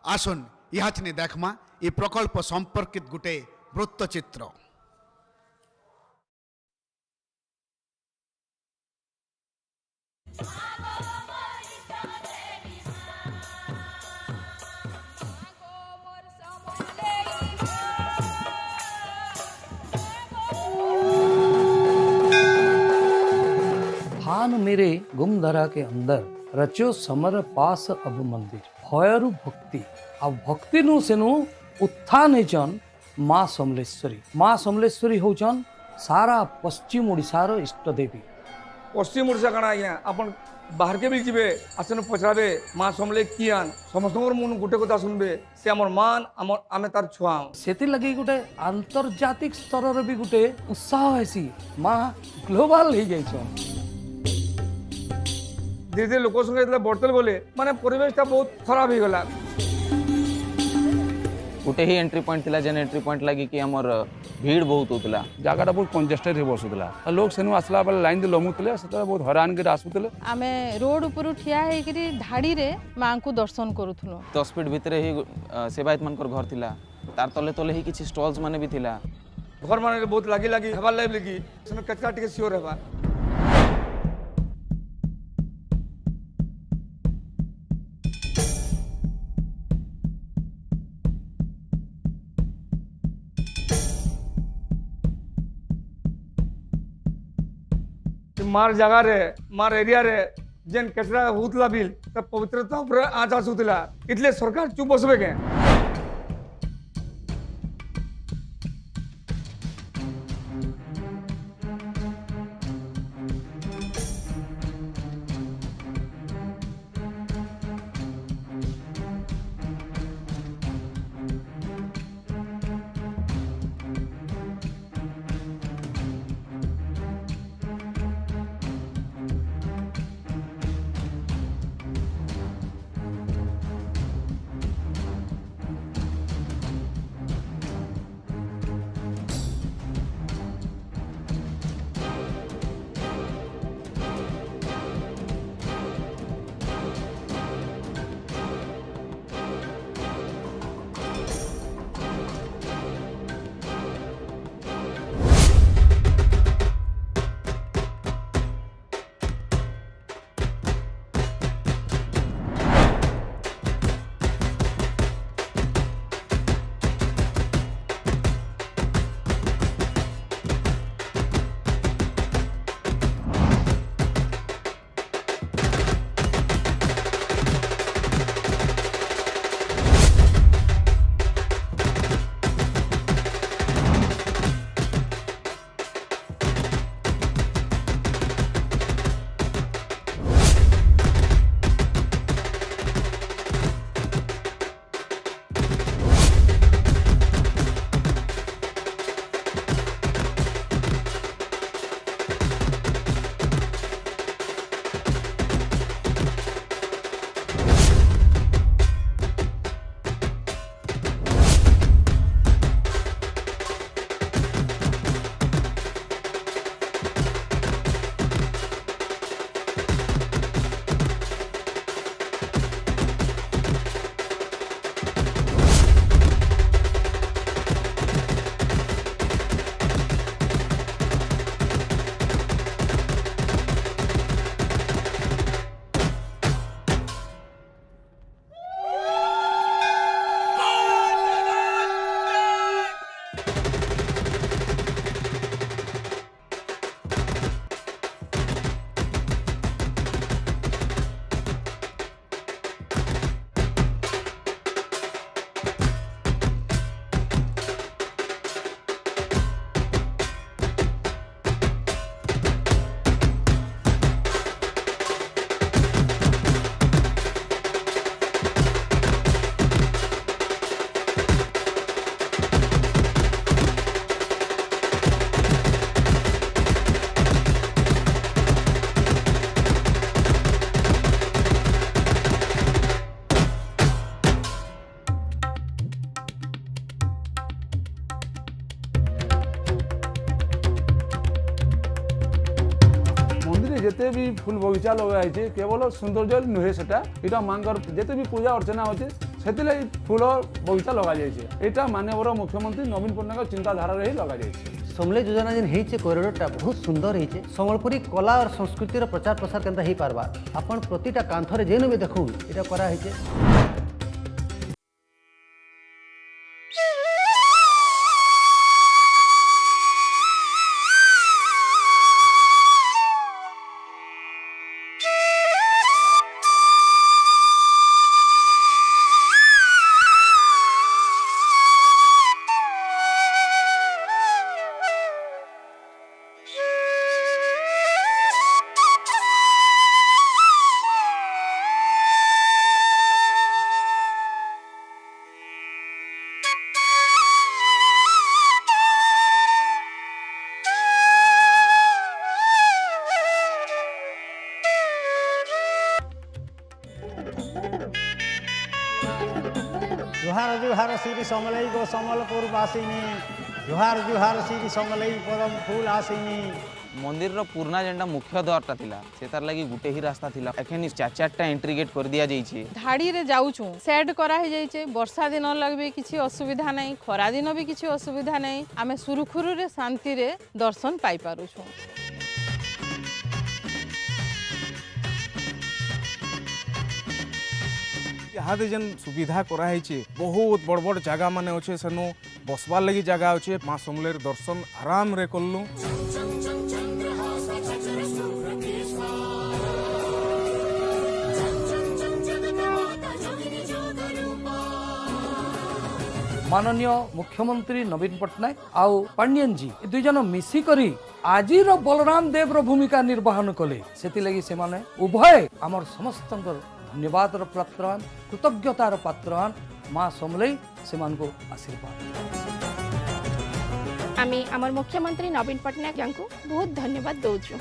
आसुन इहाचने देखमा ये प्रकल्प संपर्कित गुटे वृत्तचित्र। थान मेरे गुमधरा के अंदर रचो समर पास अब मंदिर भयरु भक्ति आ भक्ति नु सेनु उत्थान हेचन माँ समलेश्वरी होचन सारा पश्चिम ओडिशार इष्ट देवी। पश्चिम ओडिशा काना आज्ञा अपन बाहर के भी जीवे आसन पचराबे माँ समले कियान समस्त मन गोटे कथा सुनबे से हमर मान आमे तार छुआ सेति लगी गुटे आंतर्जातिक स्तर रे भी गुटे उत्साह हेसी माँ ग्लोबल हो जाइछन। धीरे धीरे लोक संगे बढ़ते गले माने परिवेशटा बहुत खराब हो गला। गोटे ही एंट्री पॉइंट थिला जेन एंट्री पॉइंट लगी कि हमर भीड़ बहुत होतला जगह बहुत कंजेस्टेड हो बसुला लोग सेनु आसला बेले लाइन दे लमुतले से बहुत हैरान के आसुतले। आमे रोड ऊपर ठिया हेकरी धाड़ी रे मां को दर्शन करूथलो। 10 फीट भितरे ही सेवायत मानकर घर थिला तार तले तले ही किछि स्टॉल्स माने भी थिला घर माने बहुत लागी हवा लाइव लगी सेनु कचरा टिके सियोर हेबा। मार जगह रे मार एरिया रे जेन कचरा होतला बिल तब पवित्रता ऊपर आँच आसुतला इतले सरकार चुप बसबे के। जिते भी फूल बगीचा लगा है केवल सौंदर्य नुहे सेटा यहाँ मांगर जिते भी पूजा अर्चना होचे ସେଥିଲାଗି ଫୁଲ ବଗିଚା ଲଗାଯାଇଛି। ଏଇଟା ମାନ୍ୟବର ମୁଖ୍ୟମନ୍ତ୍ରୀ ନବୀନ ପଟ୍ଟନାୟକ ଚିନ୍ତାଧାରାରେ ହିଁ ଲଗାଯାଇଛି। समलेई योजना जेन होइछे कॉरिडोरटा बहुत सुंदर होइछे। संबलपुरी कला और संस्कृतिर प्रचार प्रसार केनता हेई पारबा। आपण प्रतिटा कांथरे जेन भी देखू एटा करा होइछे। जुहार जुहार श्री समलई गो समलपुर बासिनी जुहार जुहार श्री समलई पदम फूल आसिनी। मंदिर रो पुराना जेंटा मुख्य द्वारटा थिला से तार लागि गुटे ही रास्ता थिला एखन चार चारटा एंट्री गेट कर दिया जाइछे। धाड़ी रे जाउछु सेट करा हे जाइछे। वर्षा दिन लगबे किछि असुविधा नहीं, खरा दिन भी किछि असुविधा नहीं। आमे सुरुखुरु रे शांति रे दर्शन पाई पारुछु। यहाँ जेन सुविधा कराई बहुत बड़ बड़ जगह माने अच्छे सेनु बसबार लगी जगह अच्छे। माँ समलेर दर्शन आराम रे कलु। माननीय मुख्यमंत्री नवीन पट्टनायक आउ पांडियन जी दुई जन मिसिकरी आजिर बलराम देव भूमिका निर्वहन कले से से माने उभय आमर समस्त धन्यवाद पात्रवान कृतज्ञतार पात्रवान। माँ समलेई से आशीर्वाद। आमे आमर मुख्यमंत्री नवीन पट्टनायक को बहुत धन्यवाद दौचु।